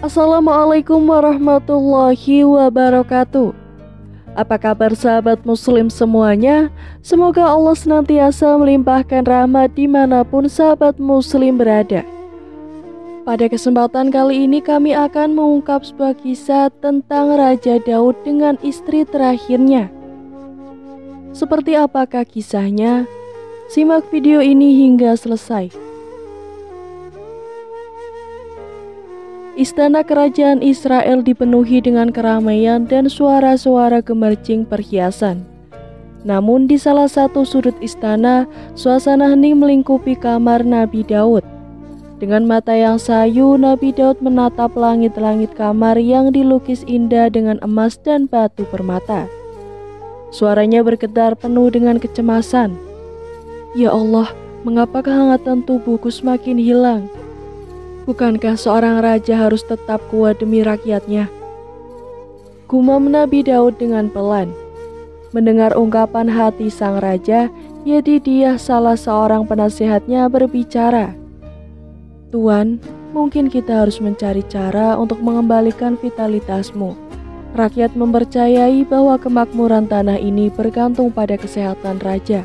Assalamualaikum warahmatullahi wabarakatuh. Apa kabar sahabat muslim semuanya? Semoga Allah senantiasa melimpahkan rahmat dimanapun sahabat muslim berada. Pada kesempatan kali ini kami akan mengungkap sebuah kisah tentang Raja Daud dengan istri terakhirnya. Seperti apakah kisahnya? Simak video ini hingga selesai. Istana kerajaan Israel dipenuhi dengan keramaian dan suara-suara gemercing perhiasan. Namun di salah satu sudut istana, suasana hening melingkupi kamar Nabi Daud. Dengan mata yang sayu, Nabi Daud menatap langit-langit kamar yang dilukis indah dengan emas dan batu permata. Suaranya bergetar penuh dengan kecemasan. Ya Allah, mengapa kehangatan tubuhku semakin hilang? Bukankah seorang raja harus tetap kuat demi rakyatnya? Gumam Nabi Daud dengan pelan. Mendengar ungkapan hati sang raja, Yedidiah salah seorang penasihatnya berbicara. Tuan, mungkin kita harus mencari cara untuk mengembalikan vitalitasmu. Rakyat mempercayai bahwa kemakmuran tanah ini bergantung pada kesehatan raja.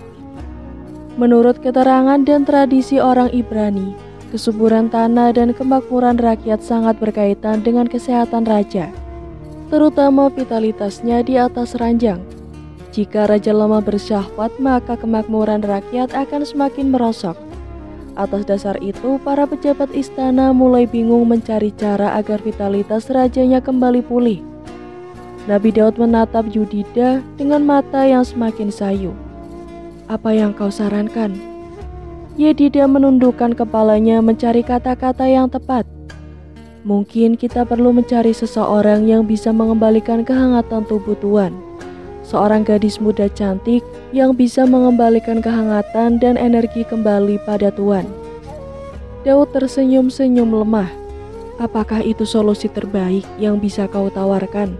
Menurut keterangan dan tradisi orang Ibrani, kesuburan tanah dan kemakmuran rakyat sangat berkaitan dengan kesehatan raja, terutama vitalitasnya di atas ranjang. Jika raja lemah bersyahwat, maka kemakmuran rakyat akan semakin merosot. Atas dasar itu, para pejabat istana mulai bingung mencari cara agar vitalitas rajanya kembali pulih. Nabi Daud menatap Yedidiah dengan mata yang semakin sayu. Apa yang kau sarankan? Yedidiah menundukkan kepalanya mencari kata-kata yang tepat. Mungkin kita perlu mencari seseorang yang bisa mengembalikan kehangatan tubuh Tuan. Seorang gadis muda cantik yang bisa mengembalikan kehangatan dan energi kembali pada Tuan. Daud tersenyum-senyum lemah. Apakah itu solusi terbaik yang bisa kau tawarkan?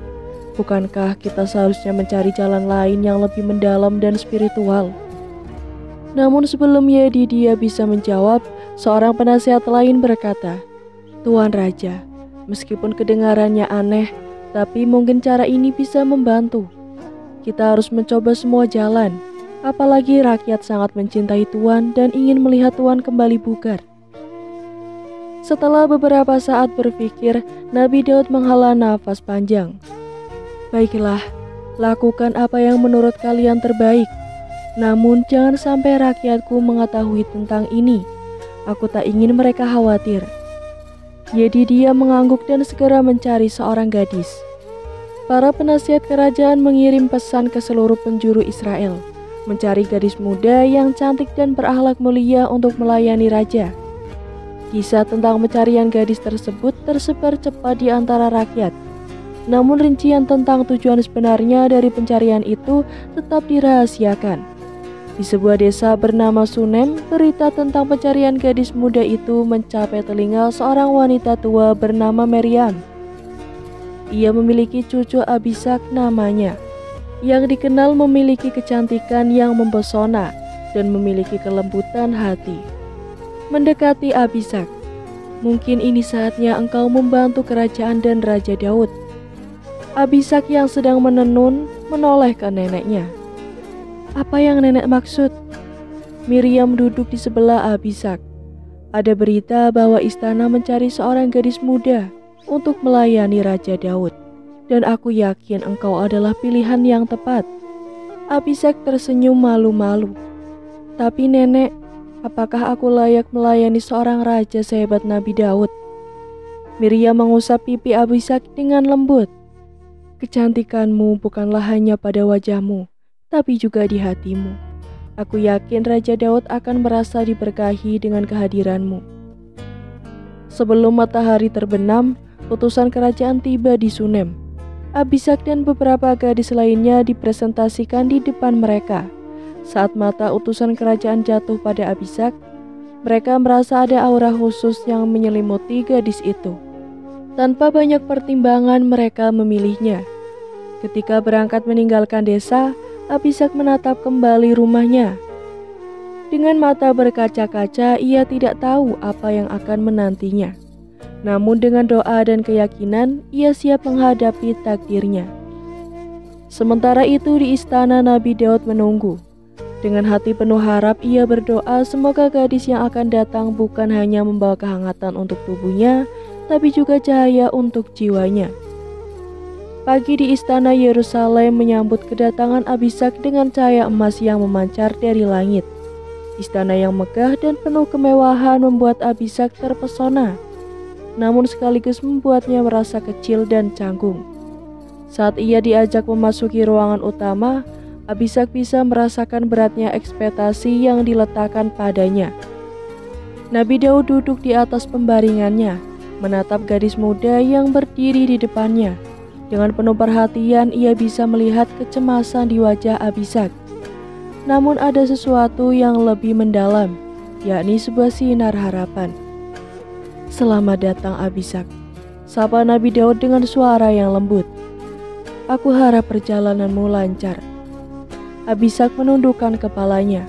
Bukankah kita seharusnya mencari jalan lain yang lebih mendalam dan spiritual? Namun sebelum Yedidiah bisa menjawab, seorang penasihat lain berkata, Tuan Raja, meskipun kedengarannya aneh, tapi mungkin cara ini bisa membantu. Kita harus mencoba semua jalan, apalagi rakyat sangat mencintai Tuan dan ingin melihat Tuan kembali bugar. Setelah beberapa saat berpikir, Nabi Daud menghela nafas panjang. Baiklah, lakukan apa yang menurut kalian terbaik. Namun jangan sampai rakyatku mengetahui tentang ini. Aku tak ingin mereka khawatir. Yedidiah mengangguk dan segera mencari seorang gadis. Para penasihat kerajaan mengirim pesan ke seluruh penjuru Israel, mencari gadis muda yang cantik dan berakhlak mulia untuk melayani raja. Kisah tentang pencarian gadis tersebut tersebar cepat di antara rakyat. Namun rincian tentang tujuan sebenarnya dari pencarian itu tetap dirahasiakan. Di sebuah desa bernama Sunem, berita tentang pencarian gadis muda itu mencapai telinga seorang wanita tua bernama Miriam. Ia memiliki cucu Abisak namanya, yang dikenal memiliki kecantikan yang mempesona dan memiliki kelembutan hati. Mendekati Abisak, mungkin ini saatnya engkau membantu kerajaan dan Raja Daud. Abisak yang sedang menenun menoleh ke neneknya. Apa yang nenek maksud? Miriam duduk di sebelah Abisak. Ada berita bahwa istana mencari seorang gadis muda untuk melayani Raja Daud, dan aku yakin engkau adalah pilihan yang tepat. Abisak tersenyum malu-malu. Tapi nenek, apakah aku layak melayani seorang raja sehebat Nabi Daud? Miriam mengusap pipi Abisak dengan lembut. Kecantikanmu bukanlah hanya pada wajahmu, tapi juga di hatimu. Aku yakin Raja Daud akan merasa diberkahi dengan kehadiranmu. Sebelum matahari terbenam, utusan kerajaan tiba di Sunem. Abisak dan beberapa gadis lainnya dipresentasikan di depan mereka. Saat mata utusan kerajaan jatuh pada Abisak, mereka merasa ada aura khusus yang menyelimuti gadis itu. Tanpa banyak pertimbangan mereka memilihnya. Ketika berangkat meninggalkan desa, Abisak menatap kembali rumahnya. Dengan mata berkaca-kaca, ia tidak tahu apa yang akan menantinya. Namun dengan doa dan keyakinan, ia siap menghadapi takdirnya. Sementara itu di istana Nabi Daud menunggu. Dengan hati penuh harap, ia berdoa semoga gadis yang akan datang bukan hanya membawa kehangatan untuk tubuhnya, tapi juga cahaya untuk jiwanya. Pagi di istana Yerusalem menyambut kedatangan Abishag dengan cahaya emas yang memancar dari langit. Istana yang megah dan penuh kemewahan membuat Abishag terpesona, namun sekaligus membuatnya merasa kecil dan canggung. Saat ia diajak memasuki ruangan utama, Abishag bisa merasakan beratnya ekspektasi yang diletakkan padanya. Nabi Daud duduk di atas pembaringannya, menatap gadis muda yang berdiri di depannya. Dengan penuh perhatian, ia bisa melihat kecemasan di wajah Abishag. Namun ada sesuatu yang lebih mendalam, yakni sebuah sinar harapan. "Selamat datang Abishag," sapa Nabi Daud dengan suara yang lembut. "Aku harap perjalananmu lancar." Abishag menundukkan kepalanya.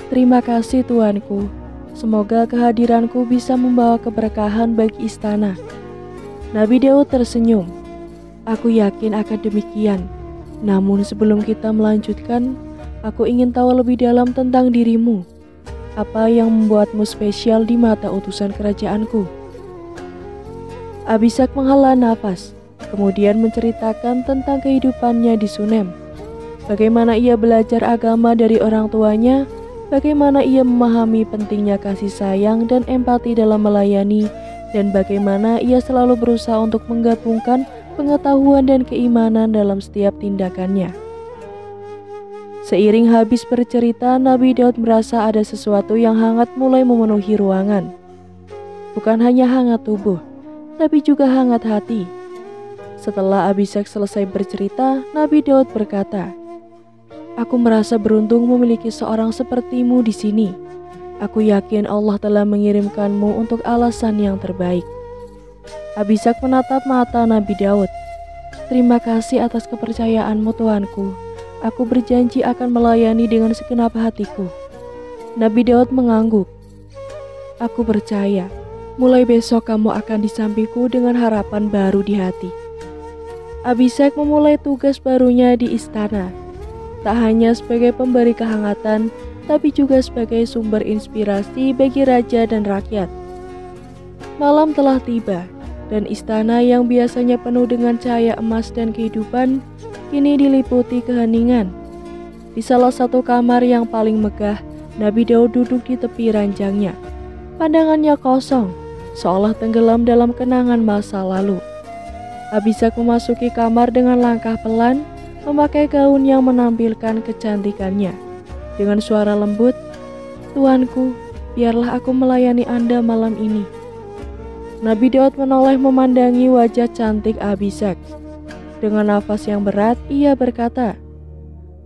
"Terima kasih Tuanku, semoga kehadiranku bisa membawa keberkahan bagi istana." Nabi Daud tersenyum. "Aku yakin akan demikian. Namun sebelum kita melanjutkan, aku ingin tahu lebih dalam tentang dirimu. Apa yang membuatmu spesial di mata utusan kerajaanku?" Abishag menghela nafas, kemudian menceritakan tentang kehidupannya di Sunem. Bagaimana ia belajar agama dari orang tuanya, bagaimana ia memahami pentingnya kasih sayang dan empati dalam melayani, dan bagaimana ia selalu berusaha untuk menggabungkan pengetahuan dan keimanan dalam setiap tindakannya. Seiring habis bercerita, Nabi Daud merasa ada sesuatu yang hangat mulai memenuhi ruangan. Bukan hanya hangat tubuh, tapi juga hangat hati. Setelah Abishag selesai bercerita, Nabi Daud berkata, "Aku merasa beruntung memiliki seorang sepertimu di sini. Aku yakin Allah telah mengirimkanmu untuk alasan yang terbaik." Abishag menatap mata Nabi Daud. "Terima kasih atas kepercayaanmu Tuanku. Aku berjanji akan melayani dengan segenap hatiku." Nabi Daud mengangguk. "Aku percaya, mulai besok kamu akan di sampingku dengan harapan baru di hati." Abishag memulai tugas barunya di istana. Tak hanya sebagai pemberi kehangatan, tapi juga sebagai sumber inspirasi bagi raja dan rakyat. Malam telah tiba, dan istana yang biasanya penuh dengan cahaya emas dan kehidupan, kini diliputi keheningan. Di salah satu kamar yang paling megah, Nabi Daud duduk di tepi ranjangnya. Pandangannya kosong, seolah tenggelam dalam kenangan masa lalu. Abishag memasuki kamar dengan langkah pelan, memakai gaun yang menampilkan kecantikannya. Dengan suara lembut, "Tuanku, biarlah aku melayani Anda malam ini." Nabi Daud menoleh memandangi wajah cantik Abishag. Dengan nafas yang berat, ia berkata,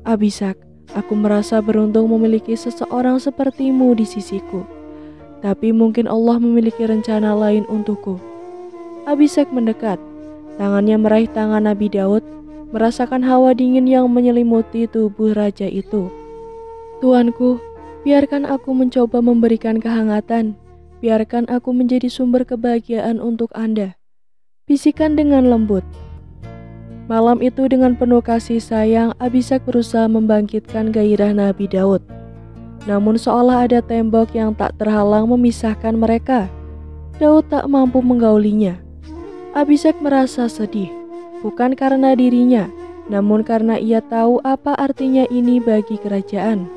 "Abishag, aku merasa beruntung memiliki seseorang sepertimu di sisiku. Tapi mungkin Allah memiliki rencana lain untukku." Abishag mendekat, tangannya meraih tangan Nabi Daud, merasakan hawa dingin yang menyelimuti tubuh raja itu. "Tuanku, biarkan aku mencoba memberikan kehangatan. Biarkan aku menjadi sumber kebahagiaan untuk Anda," bisikan dengan lembut. Malam itu dengan penuh kasih sayang, Abishag berusaha membangkitkan gairah Nabi Daud. Namun seolah ada tembok yang tak terhalang memisahkan mereka. Daud tak mampu menggaulinya. Abishag merasa sedih, bukan karena dirinya, namun karena ia tahu apa artinya ini bagi kerajaan.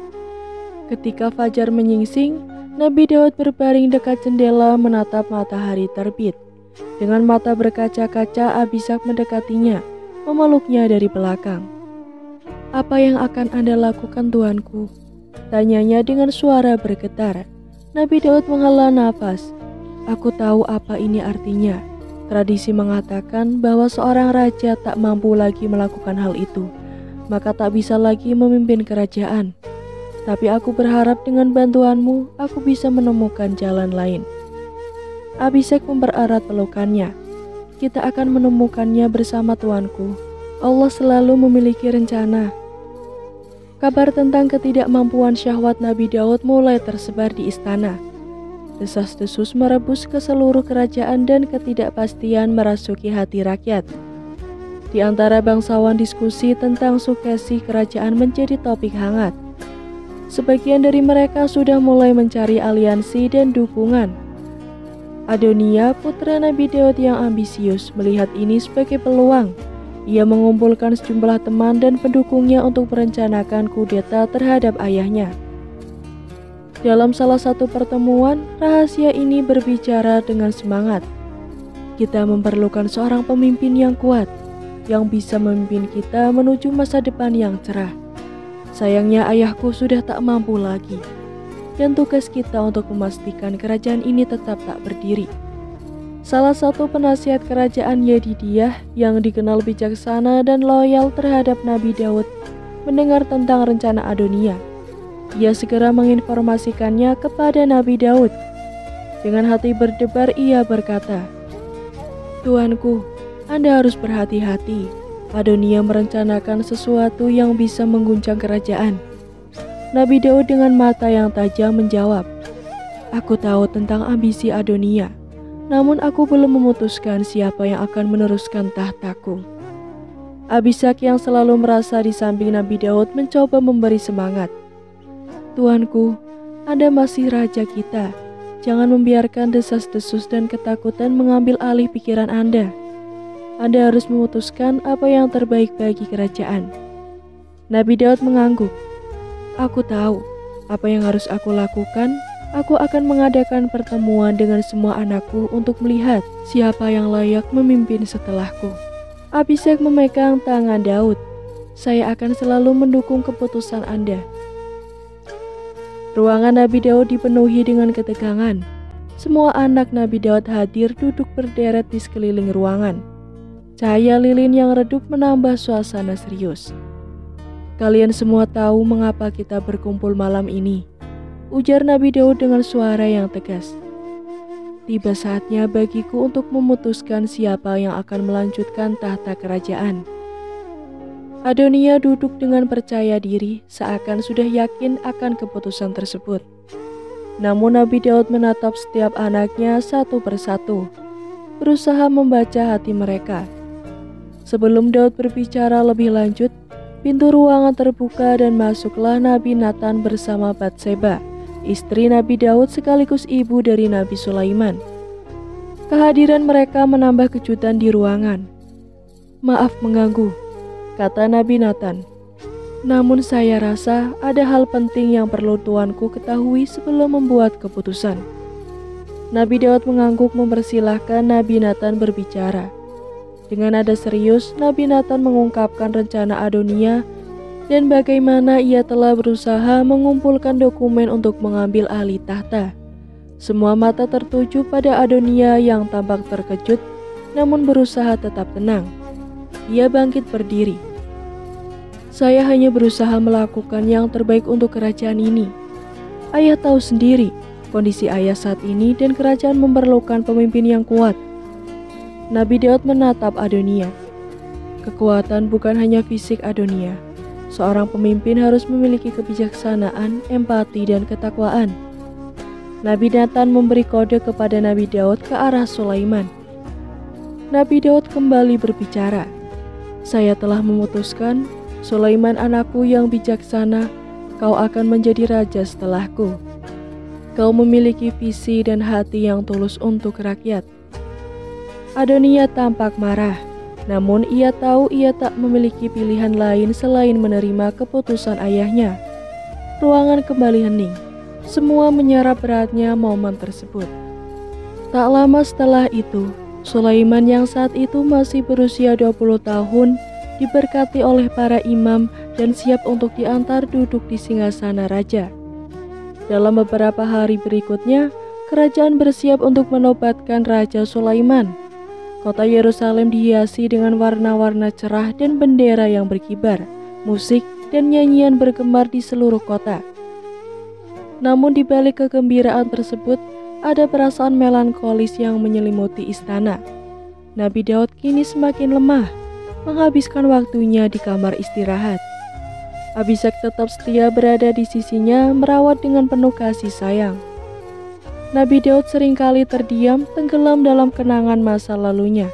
Ketika fajar menyingsing, Nabi Daud berbaring dekat jendela menatap matahari terbit. Dengan mata berkaca-kaca, Abishag mendekatinya, memeluknya dari belakang. "Apa yang akan Anda lakukan Tuanku?" tanyanya dengan suara bergetar. Nabi Daud menghela nafas. "Aku tahu apa ini artinya. Tradisi mengatakan bahwa seorang raja tak mampu lagi melakukan hal itu, maka tak bisa lagi memimpin kerajaan. Tapi aku berharap dengan bantuanmu, aku bisa menemukan jalan lain." Abishag mempererat pelukannya. "Kita akan menemukannya bersama Tuanku. Allah selalu memiliki rencana." Kabar tentang ketidakmampuan syahwat Nabi Daud mulai tersebar di istana. Desas-desus merebus ke seluruh kerajaan dan ketidakpastian merasuki hati rakyat. Di antara bangsawan, diskusi tentang sukesi kerajaan menjadi topik hangat. Sebagian dari mereka sudah mulai mencari aliansi dan dukungan. Adonia, putra Nabi Daud yang ambisius, melihat ini sebagai peluang. Ia mengumpulkan sejumlah teman dan pendukungnya untuk merencanakan kudeta terhadap ayahnya. Dalam salah satu pertemuan, rahasia ini berbicara dengan semangat. Kita memerlukan seorang pemimpin yang kuat, yang bisa memimpin kita menuju masa depan yang cerah. Sayangnya ayahku sudah tak mampu lagi, dan tugas kita untuk memastikan kerajaan ini tetap tak berdiri. Salah satu penasihat kerajaan Yedidiyah yang dikenal bijaksana dan loyal terhadap Nabi Daud mendengar tentang rencana Adonia. Ia segera menginformasikannya kepada Nabi Daud. Dengan hati berdebar ia berkata, "Tuanku, Anda harus berhati-hati. Adonia merencanakan sesuatu yang bisa mengguncang kerajaan." Nabi Daud dengan mata yang tajam menjawab, "Aku tahu tentang ambisi Adonia, namun aku belum memutuskan siapa yang akan meneruskan tahtaku." Abisak yang selalu merasa di samping Nabi Daud mencoba memberi semangat. "Tuanku, Anda masih raja kita. Jangan membiarkan desas-desus dan ketakutan mengambil alih pikiran Anda. Anda harus memutuskan apa yang terbaik bagi kerajaan." Nabi Daud mengangguk. "Aku tahu apa yang harus aku lakukan. Aku akan mengadakan pertemuan dengan semua anakku untuk melihat siapa yang layak memimpin setelahku." Abisak memegang tangan Daud. "Saya akan selalu mendukung keputusan Anda." Ruangan Nabi Daud dipenuhi dengan ketegangan. Semua anak Nabi Daud hadir duduk berderet di sekeliling ruangan. Cahaya lilin yang redup menambah suasana serius. "Kalian semua tahu mengapa kita berkumpul malam ini," ujar Nabi Daud dengan suara yang tegas. "Tiba saatnya bagiku untuk memutuskan siapa yang akan melanjutkan tahta kerajaan." Adonia duduk dengan percaya diri, seakan sudah yakin akan keputusan tersebut. Namun Nabi Daud menatap setiap anaknya satu persatu, berusaha membaca hati mereka. Sebelum Daud berbicara lebih lanjut, pintu ruangan terbuka dan masuklah Nabi Nathan bersama Batseba, istri Nabi Daud sekaligus ibu dari Nabi Sulaiman. Kehadiran mereka menambah kejutan di ruangan. "Maaf mengganggu," kata Nabi Nathan. "Namun saya rasa ada hal penting yang perlu tuanku ketahui sebelum membuat keputusan." Nabi Daud mengangguk mempersilahkan Nabi Nathan berbicara. Dengan nada serius, Nabi Nathan mengungkapkan rencana Adonia dan bagaimana ia telah berusaha mengumpulkan dokumen untuk mengambil alih tahta. Semua mata tertuju pada Adonia yang tampak terkejut, namun berusaha tetap tenang. Ia bangkit berdiri. "Saya hanya berusaha melakukan yang terbaik untuk kerajaan ini. Ayah tahu sendiri kondisi ayah saat ini dan kerajaan memerlukan pemimpin yang kuat." Nabi Daud menatap Adonia. "Kekuatan bukan hanya fisik Adonia. Seorang pemimpin harus memiliki kebijaksanaan, empati, dan ketakwaan." Nabi Nathan memberi kode kepada Nabi Daud ke arah Sulaiman. Nabi Daud kembali berbicara. "Saya telah memutuskan, Sulaiman anakku yang bijaksana, kau akan menjadi raja setelahku. Kau memiliki visi dan hati yang tulus untuk rakyat." Adonia tampak marah, namun ia tahu ia tak memiliki pilihan lain selain menerima keputusan ayahnya. Ruangan kembali hening. Semua menyerap beratnya momen tersebut. Tak lama setelah itu, Sulaiman yang saat itu masih berusia 20 tahun diberkati oleh para imam dan siap untuk diantar duduk di singgasana raja. Dalam beberapa hari berikutnya, kerajaan bersiap untuk menobatkan Raja Sulaiman. Kota Yerusalem dihiasi dengan warna-warna cerah dan bendera yang berkibar, musik dan nyanyian bergema di seluruh kota. Namun di balik kegembiraan tersebut, ada perasaan melankolis yang menyelimuti istana. Nabi Daud kini semakin lemah, menghabiskan waktunya di kamar istirahat. Abisak tetap setia berada di sisinya, merawat dengan penuh kasih sayang. Nabi Daud seringkali terdiam tenggelam dalam kenangan masa lalunya,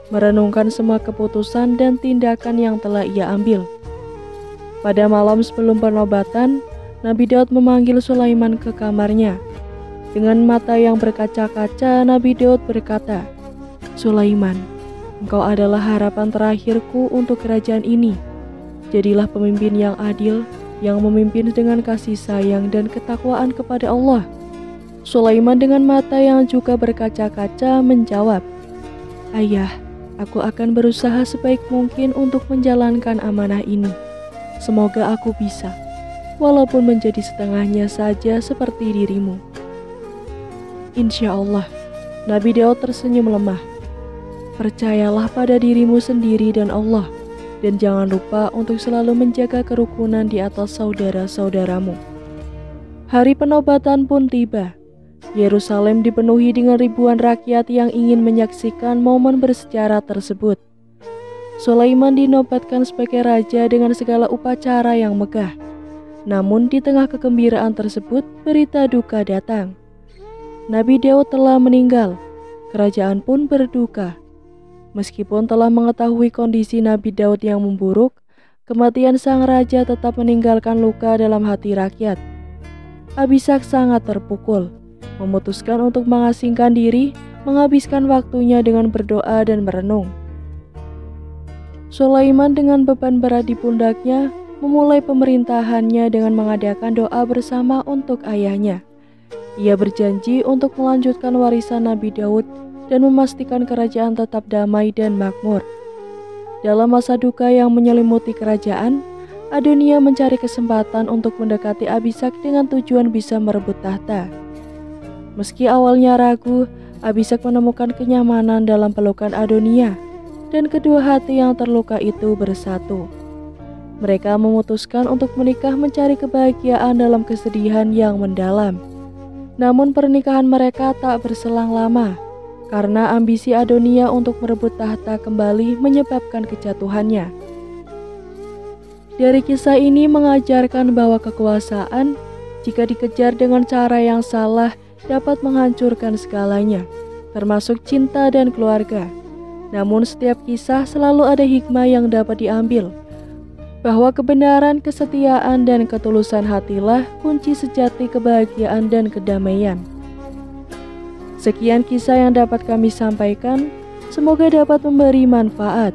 merenungkan semua keputusan dan tindakan yang telah ia ambil. Pada malam sebelum penobatan, Nabi Daud memanggil Sulaiman ke kamarnya. Dengan mata yang berkaca-kaca, Nabi Daud berkata, "Sulaiman, engkau adalah harapan terakhirku untuk kerajaan ini. Jadilah pemimpin yang adil, yang memimpin dengan kasih sayang dan ketakwaan kepada Allah." Sulaiman dengan mata yang juga berkaca-kaca menjawab, "Ayah, aku akan berusaha sebaik mungkin untuk menjalankan amanah ini. Semoga aku bisa, walaupun menjadi setengahnya saja seperti dirimu." Insya Allah, Nabi Daud tersenyum lemah. "Percayalah pada dirimu sendiri dan Allah, dan jangan lupa untuk selalu menjaga kerukunan di atas saudara-saudaramu." Hari penobatan pun tiba. Yerusalem dipenuhi dengan ribuan rakyat yang ingin menyaksikan momen bersejarah tersebut. Sulaiman dinobatkan sebagai raja dengan segala upacara yang megah. Namun di tengah kegembiraan tersebut, berita duka datang. Nabi Daud telah meninggal, kerajaan pun berduka. Meskipun telah mengetahui kondisi Nabi Daud yang memburuk, kematian sang raja tetap meninggalkan luka dalam hati rakyat. Abishag sangat terpukul, memutuskan untuk mengasingkan diri, menghabiskan waktunya dengan berdoa dan merenung. Sulaiman dengan beban berat di pundaknya memulai pemerintahannya dengan mengadakan doa bersama untuk ayahnya. Ia berjanji untuk melanjutkan warisan Nabi Daud dan memastikan kerajaan tetap damai dan makmur. Dalam masa duka yang menyelimuti kerajaan, Adonia mencari kesempatan untuk mendekati Abishag dengan tujuan bisa merebut tahta. Meski awalnya ragu, Abishag menemukan kenyamanan dalam pelukan Adonia, dan kedua hati yang terluka itu bersatu. Mereka memutuskan untuk menikah mencari kebahagiaan dalam kesedihan yang mendalam. Namun pernikahan mereka tak berselang lama, karena ambisi Adonia untuk merebut tahta kembali menyebabkan kejatuhannya. Dari kisah ini mengajarkan bahwa kekuasaan, jika dikejar dengan cara yang salah, dapat menghancurkan segalanya, termasuk cinta dan keluarga. Namun setiap kisah selalu ada hikmah yang dapat diambil, bahwa kebenaran, kesetiaan, dan ketulusan hatilah kunci sejati kebahagiaan dan kedamaian. Sekian kisah yang dapat kami sampaikan, semoga dapat memberi manfaat.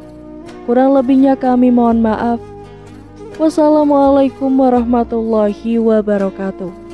Kurang lebihnya kami mohon maaf. Wassalamualaikum warahmatullahi wabarakatuh.